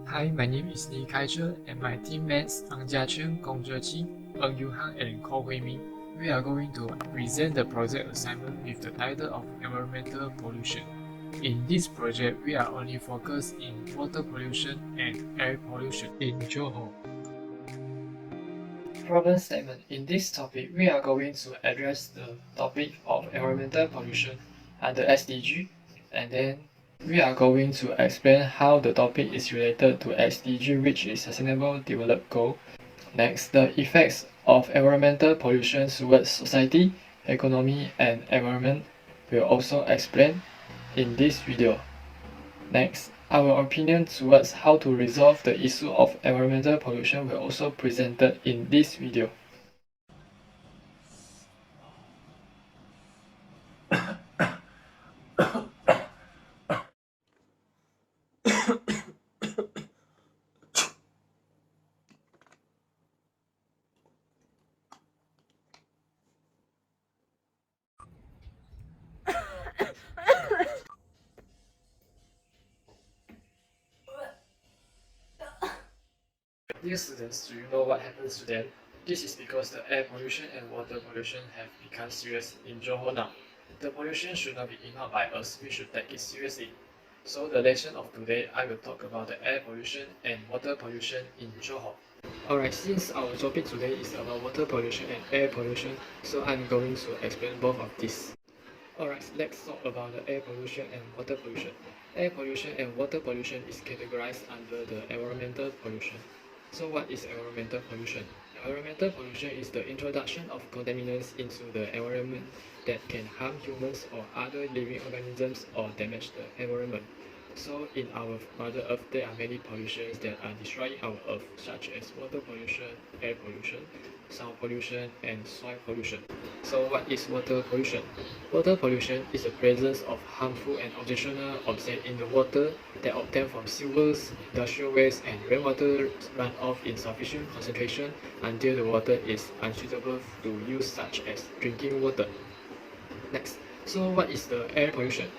Hi, my name is Kai Zhe, and my teammates are Jia Cheng, Zhe Qing, Yu Han, and Koh Hwee Min. We are going to present the project assignment with the title of Environmental Pollution. In this project, we are only focused in water pollution and air pollution in Johor. Problem statement. In this topic, we are going to address the topic of environmental pollution under SDG, and then we are going to explain how the topic is related to SDG, which is Sustainable Development Goal. Next, the effects of environmental pollution towards society, economy, and environment will also explain in this video. Next, our opinion towards how to resolve the issue of environmental pollution will also presented in this video. Dear students, do you know what happens to them? This is because the air pollution and water pollution have become serious in Johor now. The pollution should not be ignored by us, we should take it seriously. So the lesson of today, I will talk about the air pollution and water pollution in Johor. Alright, since our topic today is about water pollution and air pollution, so I'm going to explain both of these. Alright, let's talk about the air pollution and water pollution. Air pollution and water pollution is categorized under the environmental pollution. So what is environmental pollution? Environmental pollution is the introduction of contaminants into the environment that can harm humans or other living organisms or damage the environment. So in our Mother Earth, there are many pollutions that are destroying our Earth, such as water pollution, air pollution, sound pollution, and soil pollution. So what is water pollution? Water pollution is the presence of harmful and objectionable objects in the water that obtained from sewers, industrial waste, and rainwater runoff in sufficient concentration until the water is unsuitable to use, such as drinking water. Next, so what is the air pollution?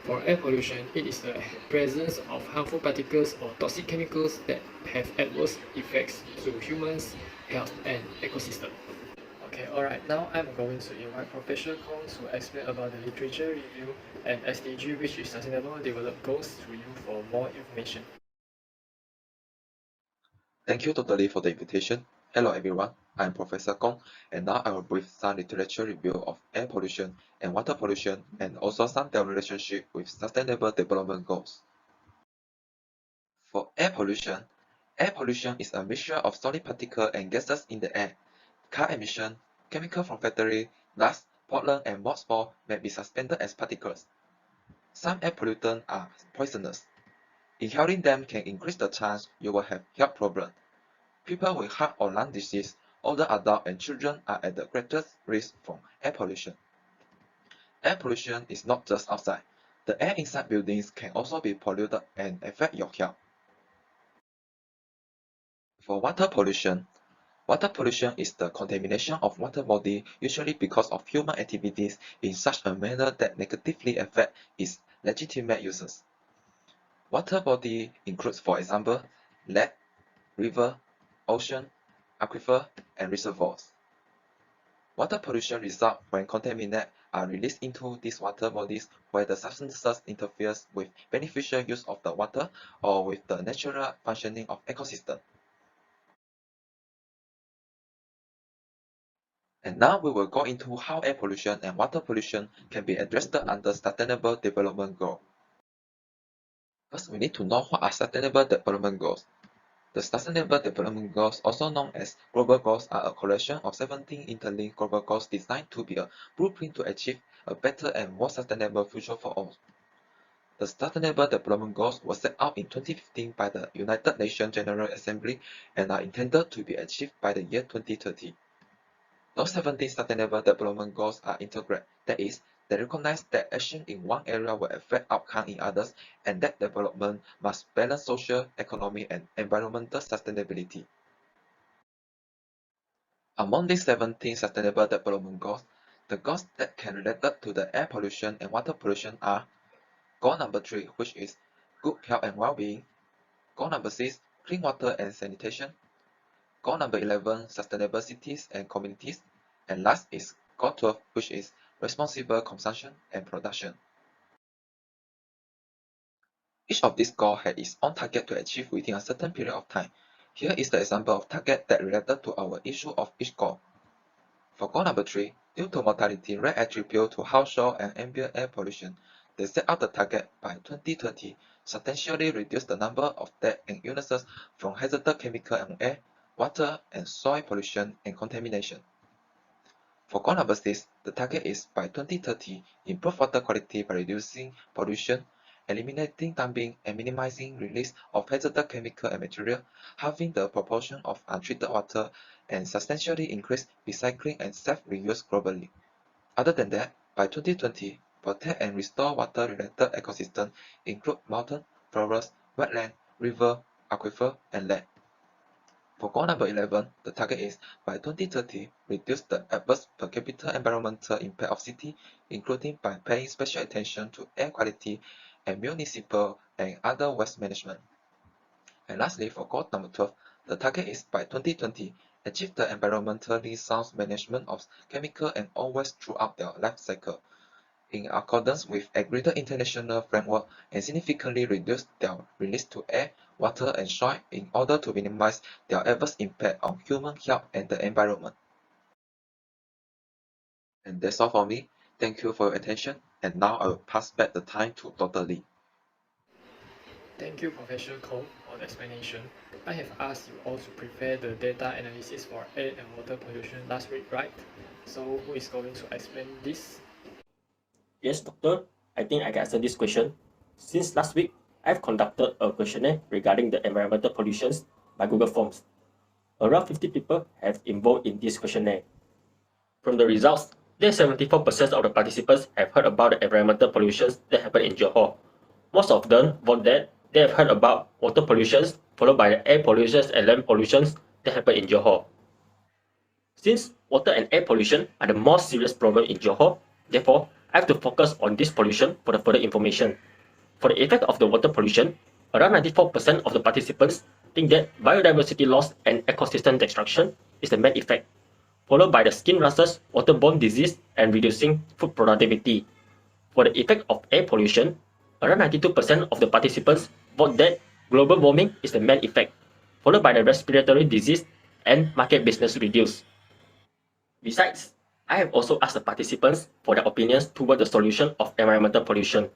For air pollution, it is the presence of harmful particles or toxic chemicals that have adverse effects to humans, health, and ecosystem. Okay, alright, now I'm going to invite Professor Kong to explain about the literature review and SDG, which is Sustainable Development Goals, to you for more information. Thank you totally for the invitation. Hello everyone, I'm Professor Kong, and now I will brief some literature review of air pollution and water pollution, and also some their relationship with Sustainable Development Goals. For air pollution is a mixture of solid particles and gases in the air. Car emission, chemical from factory, dust, pollen, and mold spore may be suspended as particles. Some air pollutants are poisonous. Inhaling them can increase the chance you will have health problems. People with heart or lung disease, older adults, and children are at the greatest risk from air pollution. Air pollution is not just outside. The air inside buildings can also be polluted and affect your health. For water pollution is the contamination of water body, usually because of human activities in such a manner that negatively affect its legitimate users. Water body includes, for example, lake, river, ocean, aquifer, and reservoirs. Water pollution results when contaminants are released into these water bodies where the substances interfere with beneficial use of the water or with the natural functioning of ecosystem. And now we will go into how air pollution and water pollution can be addressed under Sustainable Development Goals. First, we need to know what are Sustainable Development Goals. The Sustainable Development Goals, also known as Global Goals, are a collection of 17 interlinked global goals designed to be a blueprint to achieve a better and more sustainable future for all. The Sustainable Development Goals were set out in 2015 by the United Nations General Assembly and are intended to be achieved by the year 2030. Those 17 Sustainable Development Goals are integrated, that is, they recognize that action in one area will affect outcome in others, and that development must balance social, economic, and environmental sustainability. Among these 17 Sustainable Development Goals, the goals that can relate to the air pollution and water pollution are Goal number 3, which is good health and well-being, Goal number 6, clean water and sanitation. Goal number 11, sustainable cities and communities. And last is goal 12, which is responsible consumption and production. Each of these goals had its own target to achieve within a certain period of time. Here is the example of target that related to our issue of each goal. For goal number 3, due to mortality rate attribute to household and ambient air pollution, they set out the target by 2020 substantially reduce the number of deaths and illnesses from hazardous chemical and air, water and soil pollution and contamination. For goal number 6, the target is by 2030 improve water quality by reducing pollution, eliminating dumping and minimizing release of hazardous chemical and material, halving the proportion of untreated water, and substantially increase recycling and self-reuse globally. Other than that, by 2020, protect and restore water-related ecosystems include mountain, forest, wetland, river, aquifer, and land. For goal number 11, the target is by 2030 reduce the adverse per capita environmental impact of city, including by paying special attention to air quality and municipal and other waste management. And lastly, for goal number 12, the target is by 2020 achieve the environmentally sound management of chemical and oil waste throughout their life cycle, in accordance with agreed international framework, and significantly reduce their release to air, water and soil in order to minimize their adverse impact on human health and the environment. And that's all for me. Thank you for your attention, and now I will pass back the time to Dr. Lee. Thank you, Professor Koh, for the explanation. I have asked you all to prepare the data analysis for air and water pollution last week, right? So who is going to explain this? Yes, doctor. I think I can answer this question. Since last week, I've conducted a questionnaire regarding the environmental pollutions by Google Forms. Around 50 people have involved in this questionnaire. From the results, that 74% of the participants have heard about the environmental pollutions that happen in Johor. Most of them vote that they have heard about water pollutions, followed by the air pollutions and land pollutions that happen in Johor. Since water and air pollution are the most serious problem in Johor, therefore, I have to focus on this pollution for the further information. For the effect of the water pollution, around 94% of the participants think that biodiversity loss and ecosystem destruction is the main effect, followed by the skin rashes, waterborne disease, and reducing food productivity. For the effect of air pollution, around 92% of the participants vote that global warming is the main effect, followed by the respiratory disease and market business reduce. Besides, I have also asked the participants for their opinions toward the solution of environmental pollution.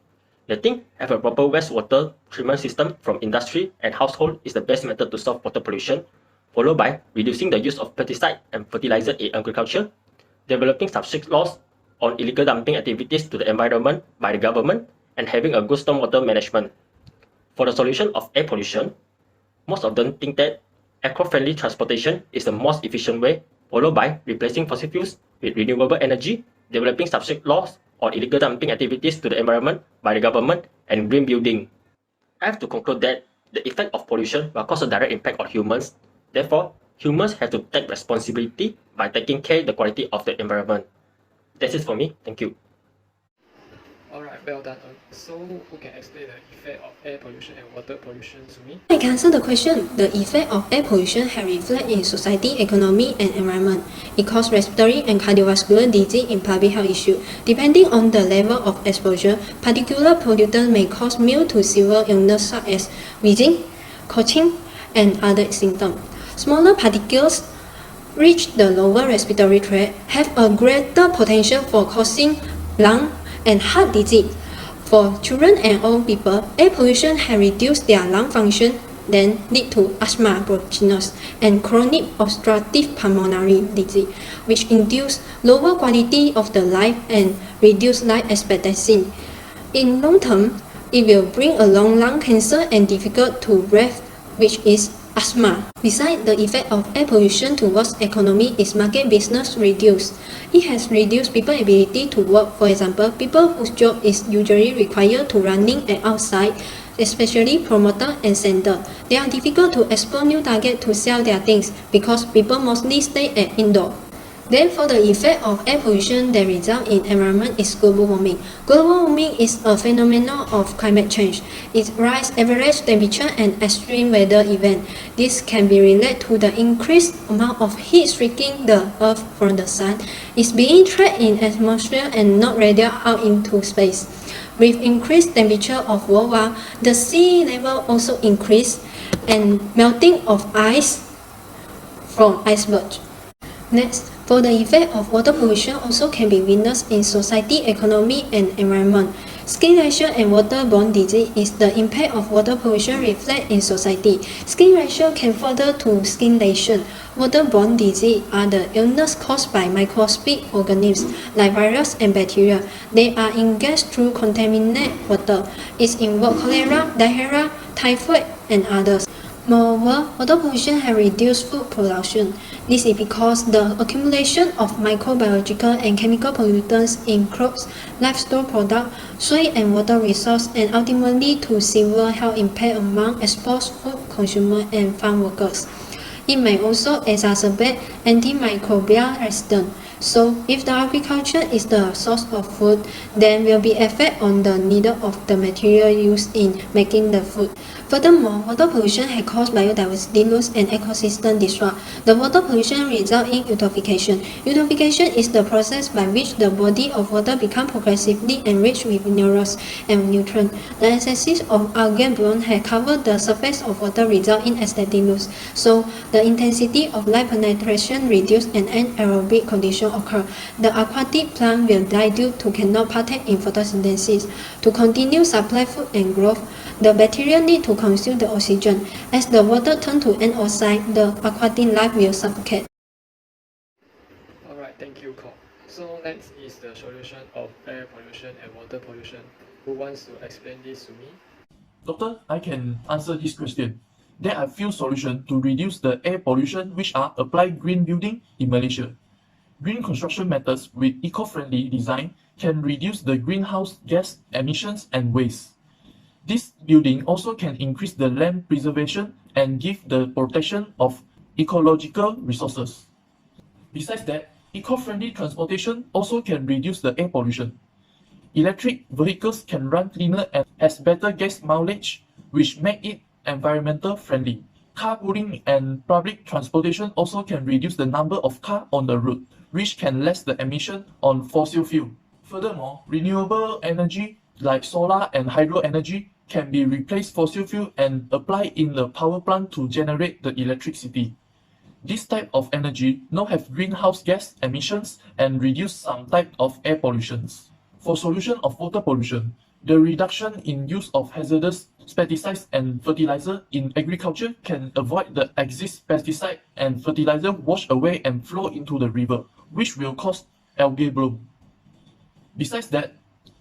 They think have a proper wastewater treatment system from industry and household is the best method to solve water pollution, followed by reducing the use of pesticide and fertilizer in agriculture, developing strict laws on illegal dumping activities to the environment by the government, and having a good stormwater management. For the solution of air pollution, most of them think that eco-friendly transportation is the most efficient way, followed by replacing fossil fuels with renewable energy, developing strict laws on illegal dumping activities to the environment by the government, and green building. I have to conclude that the effect of pollution will cause a direct impact on humans. Therefore, humans have to take responsibility by taking care of the quality of the environment. That's it for me. Thank you. Alright, well done. So who can explain the effect of air pollution and water pollution to me? I can answer the question. The effect of air pollution has reflected in society, economy, and environment. It causes respiratory and cardiovascular disease in public health issue. Depending on the level of exposure, particular pollutants may cause mild to severe illness such as wheezing, coughing, and other symptoms. Smaller particles reach the lower respiratory tract have a greater potential for causing lung and heart disease. For children and old people, air pollution has reduced their lung function, then lead to asthma, bronchitis, and chronic obstructive pulmonary disease, which induce lower quality of the life and reduce life expectancy. In long term, it will bring along lung cancer and difficult to breathe, which is asthma. Besides the effect of air pollution towards economy is market business reduced. It has reduced people's ability to work. For example, people whose job is usually required to running and outside, especially promoter and center. They are difficult to explore new target to sell their things because people mostly stay at indoor. Then for the effect of air pollution that result in environment is global warming. Global warming is a phenomenon of climate change. It rise average temperature and extreme weather event. This can be related to the increased amount of heat striking the earth from the sun. It's being trapped in atmosphere and not radiated out into space. With increased temperature of worldwide, the sea level also increased and melting of ice from icebergs. Next, for the effect of water pollution also can be witnessed in society, economy, and environment. Skin rashes and waterborne disease is the impact of water pollution reflect in society. Skin rashes can further to skin lesion. Waterborne disease are the illness caused by microscopic organisms like virus and bacteria. They are ingest through contaminated water. It involves cholera, diarrhea, typhoid, and others. Moreover, water pollution has reduced food production. This is because the accumulation of microbiological and chemical pollutants in crops, livestock products, soil and water resources, and ultimately to severe health impact among exposed food consumers and farm workers. It may also exacerbate antimicrobial resistance. So, if the agriculture is the source of food, then will be effect on the need of the material used in making the food. Furthermore, water pollution has caused biodiversity loss and ecosystem disrupt. The water pollution results in eutrophication. Eutrophication is the process by which the body of water becomes progressively enriched with minerals and nutrients. The excess of algae bloom has covered the surface of water, resulting in aesthetic loss. So, the intensity of light penetration reduces and anaerobic conditions occur. The aquatic plant will die due to cannot partake in photosynthesis. To continue supply food and growth, the bacteria need to consume the oxygen. As the water turns to anoxide, the aquatic life will suffocate. Alright, thank you, Koh. So next is the solution of air pollution and water pollution. Who wants to explain this to me? Doctor, I can answer this question. There are few solutions to reduce the air pollution, which are apply green building in Malaysia. Green construction methods with eco-friendly design can reduce the greenhouse gas emissions and waste. This building also can increase the land preservation and give the protection of ecological resources. Besides that, eco-friendly transportation also can reduce the air pollution. Electric vehicles can run cleaner and has better gas mileage, which make it environmental friendly. Carpooling and public transportation also can reduce the number of cars on the road, which can lessen the emission on fossil fuel. Furthermore, renewable energy like solar and hydro energy can be replaced fossil fuel and applied in the power plant to generate the electricity. This type of energy not have greenhouse gas emissions and reduce some type of air pollutions. For solution of water pollution, the reduction in use of hazardous pesticides and fertilizer in agriculture can avoid the exist pesticide and fertilizer wash away and flow into the river, which will cause algae bloom. Besides that,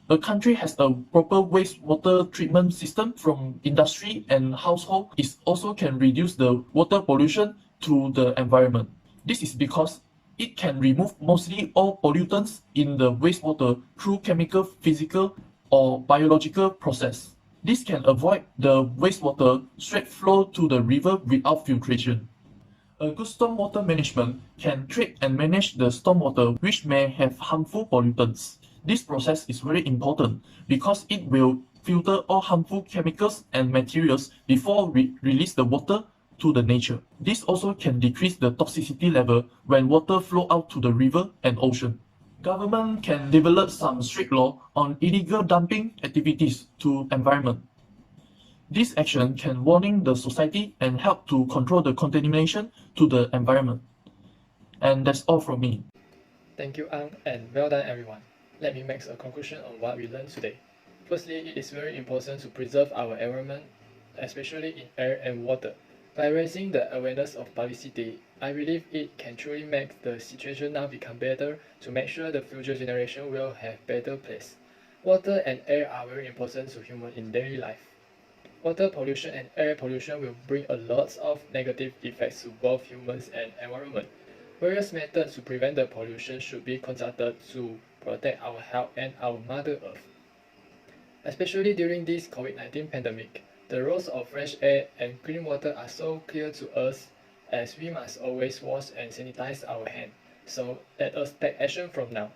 a country has a proper wastewater treatment system from industry and household. It also can reduce the water pollution to the environment. This is because it can remove mostly all pollutants in the wastewater through chemical, physical, or biological process. This can avoid the wastewater straight flow to the river without filtration. A good stormwater management can treat and manage the stormwater which may have harmful pollutants. This process is very important because it will filter all harmful chemicals and materials before we release the water to the nature. This also can decrease the toxicity level when water flow out to the river and ocean. Government can develop some strict law on illegal dumping activities to environment. This action can warning the society and help to control the contamination to the environment. And that's all from me. Thank you, Ang, and well done, everyone. Let me make a conclusion on what we learned today. Firstly, it is very important to preserve our environment, especially in air and water. By raising the awareness of publicity, I believe it can truly make the situation now become better to make sure the future generation will have better place. Water and air are very important to humans in daily life. Water pollution and air pollution will bring a lot of negative effects to both humans and environment. Various methods to prevent the pollution should be conducted to protect our health and our Mother Earth. Especially during this COVID-19 pandemic, the roles of fresh air and clean water are so clear to us as we must always wash and sanitize our hands. So let us take action from now.